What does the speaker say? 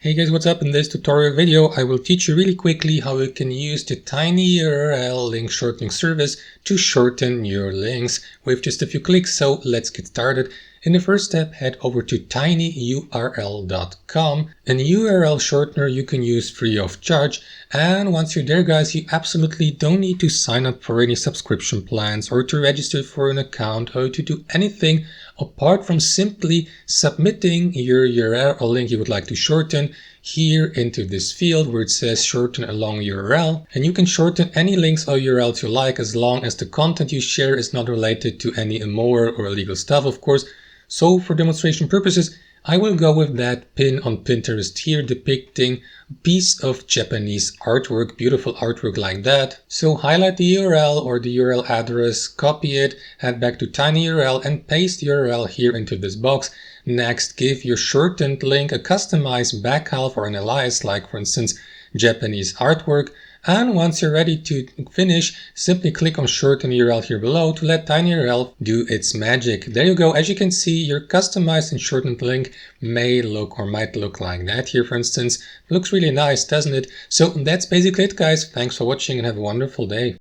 Hey guys, what's up? In this tutorial video, I will teach you really quickly how you can use the TinyURL link shortening service to shorten your links with just a few clicks. So let's get started. In the first step, head over to tinyurl.com, an URL shortener you can use free of charge. And once you're there, guys, you absolutely don't need to sign up for any subscription plans or to register for an account or to do anything apart from simply submitting your URL link you would like to shorten here into this field where it says shorten along URL. And you can shorten any links or URLs you like as long as the content you share is not related to any immoral or illegal stuff, of course. So for demonstration purposes, I will go with that pin on Pinterest here depicting a piece of Japanese artwork, beautiful artwork like that. So highlight the URL or the URL address, copy it, head back to TinyURL and paste the URL here into this box. Next, give your shortened link a customized backhalf or an alias, like for instance, Japanese artwork. And once you're ready to finish, simply click on shorten URL here below to let TinyURL do its magic. There you go. As you can see, your customized and shortened link may look or might look like that here, for instance. It looks really nice, doesn't it? So that's basically it, guys. Thanks for watching and have a wonderful day.